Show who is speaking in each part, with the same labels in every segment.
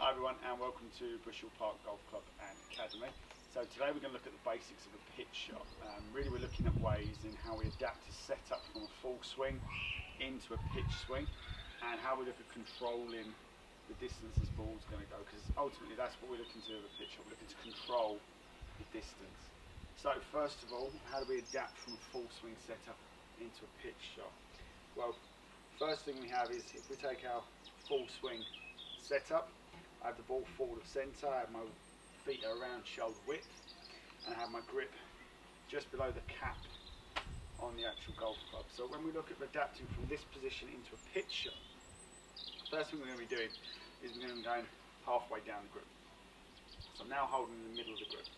Speaker 1: Hi everyone and welcome to Bushell Park Golf Club and Academy. So today we're going to look at the basics of a pitch shot. Really we're looking at ways in how we adapt to set up from a full swing into a pitch swing and how we look at controlling the distance this ball's going to go, because ultimately that's what we're looking to do with a pitch shot. We're looking to control the distance. So first of all, how do we adapt from a full swing setup into a pitch shot? Well, first thing we have is if we take our full swing setup, I have the ball forward of centre, I have my feet around shoulder width, and I have my grip just below the cap on the actual golf club. So when we look at adapting from this position into a pitch shot, first thing we're going to be doing is we're going to be going halfway down the grip. So I'm now holding in the middle of the grip.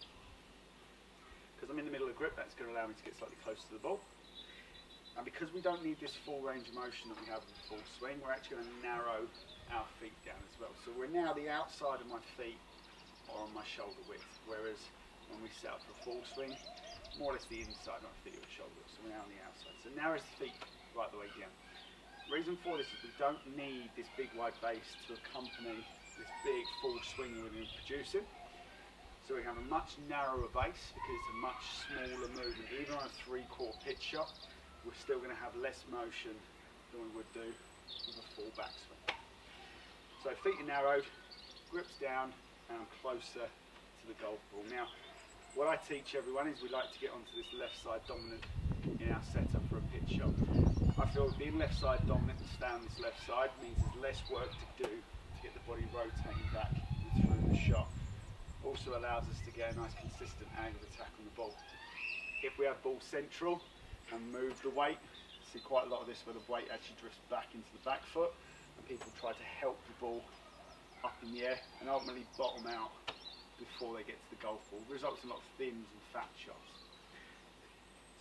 Speaker 1: Because I'm in the middle of the grip, that's going to allow me to get slightly closer to the ball. And because we don't need this full range of motion that we have with a full swing, we're actually going to narrow our feet down as well. So we're now the outside of my feet are on my shoulder width, whereas when we set up for a full swing, more or less the inside of my feet are at shoulder width, so we're now on the outside. So narrows the feet right the way down. The reason for this is we don't need this big wide base to accompany this big full swing we're going to be producing. So we have a much narrower base because it's a much smaller movement. Even on a 3/4 pitch shot, we're still going to have less motion than we would do with a full backswing. So feet are narrowed, grips down, and I'm closer to the golf ball. Now, what I teach everyone is we like to get onto this left side dominant in our setup for a pitch shot. I feel being left side dominant and stay on this left side means there's less work to do to get the body rotating back and through the shot. Also allows us to get a nice consistent angle of attack on the ball. If we have ball central and move the weight, see quite a lot of this where the weight actually drifts back into the back foot and people try to help the ball up in the air and ultimately bottom out before they get to the golf ball. It results in a lot of thins and fat shots.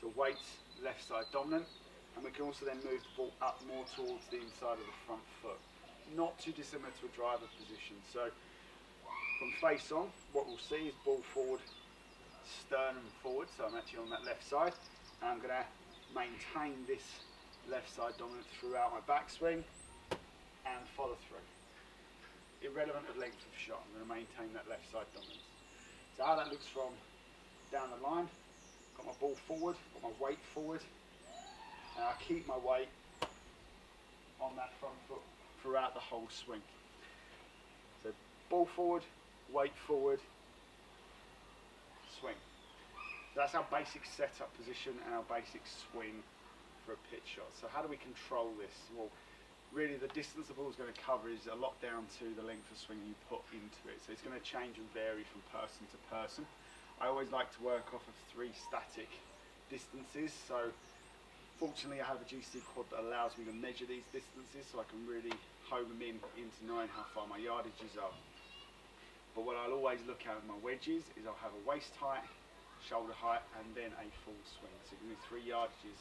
Speaker 1: So weights left side dominant, and we can also then move the ball up more towards the inside of the front foot. Not too dissimilar to a driver position. So from face on, what we'll see is ball forward, sternum forward, so I'm actually on that left side. And I'm going to maintain this left side dominant throughout my backswing and follow through. Irrelevant of length of shot, I'm going to maintain that left side dominance. So how that looks from down the line, got my ball forward, got my weight forward, and I keep my weight on that front foot throughout the whole swing. So ball forward, weight forward, swing. So that's our basic setup position and our basic swing for a pitch shot. So how do we control this? Well, really the distance the ball is going to cover is a lot down to the length of swing you put into it. So it's going to change and vary from person to person. I always like to work off of 3 static distances. So fortunately I have a GC quad that allows me to measure these distances so I can really home them in into knowing how far my yardages are. But what I'll always look at with my wedges is I'll have a waist height, shoulder height, and then a full swing. So give me 3 yardages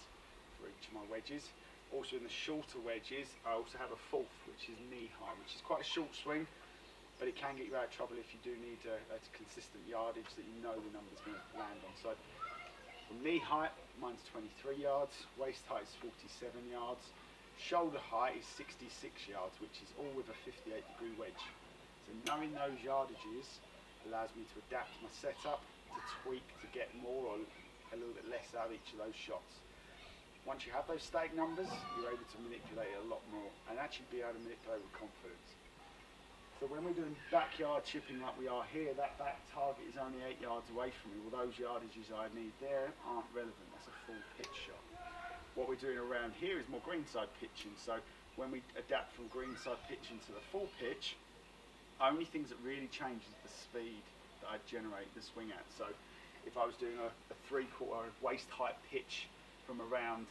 Speaker 1: for each of my wedges. Also in the shorter wedges, I also have a 4th, which is knee high, which is quite a short swing, but it can get you out of trouble if you do need a consistent yardage that you know the number's going to land on. So from knee height, mine's 23 yards, waist height is 47 yards, shoulder height is 66 yards, which is all with a 58-degree wedge. So knowing those yardages allows me to adapt my setup, to tweak, to get more or a little bit less out of each of those shots. Once you have those static numbers, you're able to manipulate it a lot more and actually be able to manipulate with confidence. So when we're doing backyard chipping like we are here, that back target is only 8 yards away from me. Well, those yardages I need there aren't relevant. That's a full pitch shot. What we're doing around here is more greenside pitching. So when we adapt from greenside pitching to the full pitch, only things that really change is the speed that I generate the swing at. So if I was doing a 3/4 waist height pitch from around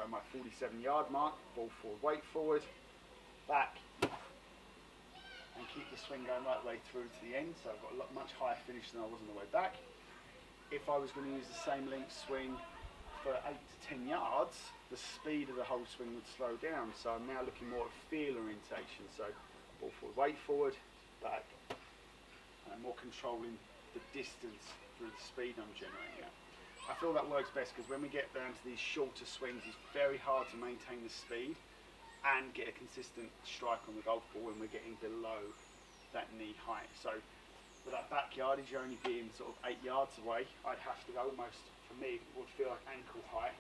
Speaker 1: my 47-yard mark, ball forward, weight forward, back, and keep the swing going right the way through to the end. So I've got a much higher finish than I was on the way back. If I was going to use the same length swing for 8 to 10 yards, the speed of the whole swing would slow down. So I'm now looking more at field orientation. So ball forward, weight forward, back, and more controlling the distance through the speed I'm generating at. I feel that works best because when we get down to these shorter swings, it's very hard to maintain the speed and get a consistent strike on the golf ball when we're getting below that knee height. So with that backyardage only being sort of 8 yards away, I'd have to go almost, for me, it would feel like ankle height.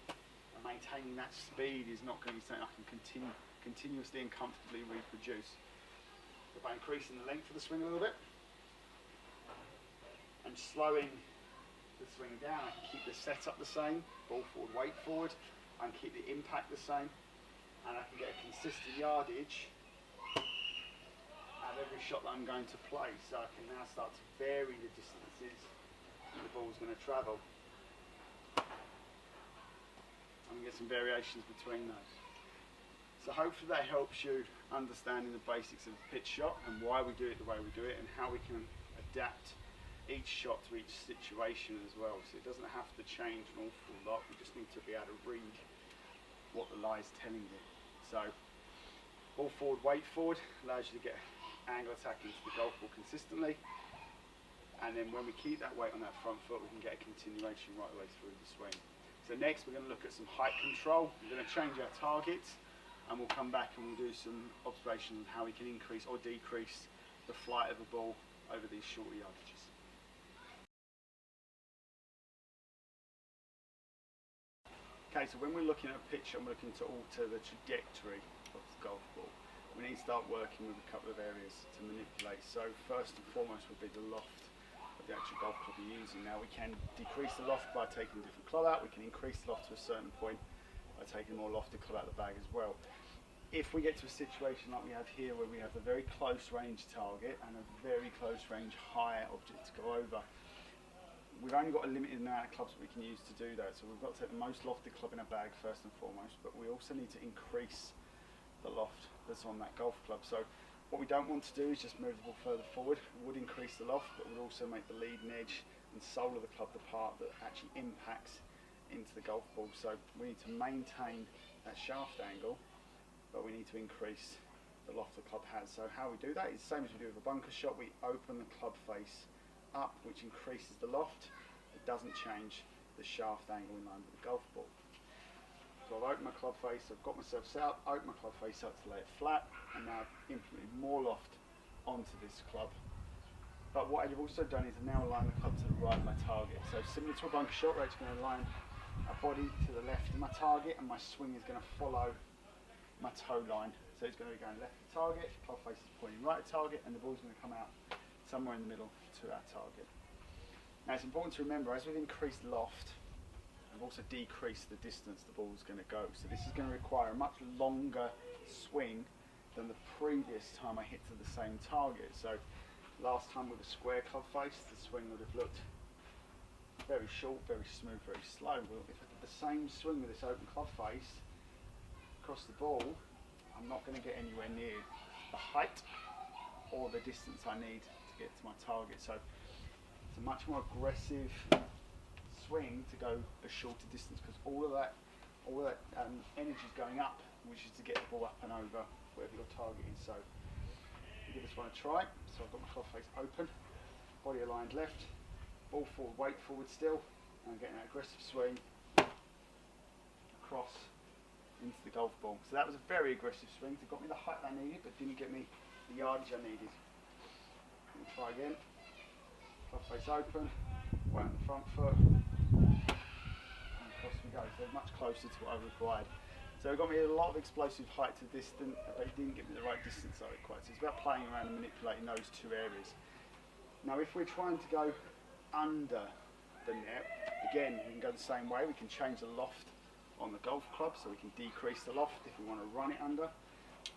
Speaker 1: And maintaining that speed is not going to be something I can continuously and comfortably reproduce. So by increasing the length of the swing a little bit and slowing the swing down, I can keep the setup the same, ball forward, weight forward, and keep the impact the same, and I can get a consistent yardage out of every shot that I'm going to play. So I can now start to vary the distances that the ball's going to travel. And get some variations between those. So hopefully that helps you understanding the basics of the pitch shot and why we do it the way we do it, and how we can adapt each shot to each situation as well. So it doesn't have to change an awful lot, we just need to be able to read what the lie is telling you. So ball forward, weight forward allows you to get angle attack into the golf ball consistently, and then when we keep that weight on that front foot, we can get a continuation right the way through the swing. So next we're going to look at some height control. We're going to change our targets, and we'll come back and we'll do some observations on how we can increase or decrease the flight of the ball over these shorter yardages. Okay, so when we're looking at a pitch and we're looking to alter the trajectory of the golf ball, we need to start working with a couple of areas to manipulate. So first and foremost would be the loft of the actual golf club you're using. Now we can decrease the loft by taking a different club out, we can increase the loft to a certain point by taking a more lofted club out of the bag as well. If we get to a situation like we have here, where we have a very close range target and a very close range high object to go over, we've only got a limited amount of clubs that we can use to do that. So we've got to take the most lofted club in our bag first and foremost, but we also need to increase the loft that's on that golf club. So what we don't want to do is just move the ball further forward. It would increase the loft, but would also make the leading edge and sole of the club the part that actually impacts into the golf ball. So we need to maintain that shaft angle, but we need to increase the loft the club has. So how we do that is the same as we do with a bunker shot. We open the club face up, which increases the loft. It doesn't change the shaft angle in line with the golf ball. So I've opened my club face, I've got myself set up, opened my club face up to lay it flat, and now I've implemented more loft onto this club. But what I've also done is I've now aligned the club to the right of my target. So similar to a bunker shot, where it's going to align my body to the left of my target, and my swing is going to follow my toe line. So it's going to be going left of target, club face is pointing right at target, and the ball's going to come out somewhere in the middle to our target. Now it's important to remember, as we've increased loft, we've also decreased the distance the ball is going to go. So this is going to require a much longer swing than the previous time I hit to the same target. So last time with a square club face, the swing would have looked very short, very smooth, very slow. Well, if I did the same swing with this open club face across the ball, I'm not going to get anywhere near the height or the distance I need to get to my target. So it's a much more aggressive swing to go a shorter distance, because all of that energy is going up, which is to get the ball up and over wherever your target is. So we'll give this one a try. So I've got my club face open, body aligned left, ball forward, weight forward still, and I'm getting that aggressive swing across into the golf ball. So that was a very aggressive swing. It got me the height I needed, but didn't get me the yardage I needed. We'll try again. Club face open, weight on the front foot, and across we go. So much closer to what I required. So it got me a lot of explosive height to distance, but it didn't give me the right distance I required. So it's about playing around and manipulating those two areas. Now if we're trying to go under the net, again we can go the same way. We can change the loft on the golf club, so we can decrease the loft if we want to run it under.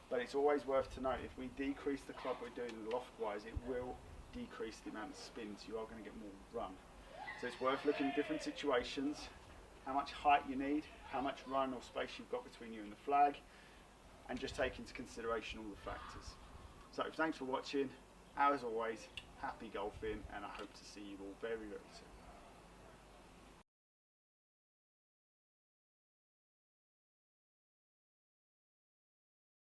Speaker 1: But it's always worth to note, if we decrease the club we're doing loft wise, it will decrease the amount of spins. You are going to get more run. So it's worth looking at different situations, how much height you need, how much run or space you've got between you and the flag, and just take into consideration all the factors. So thanks for watching. As always, happy golfing, and I hope to see you all very, very soon.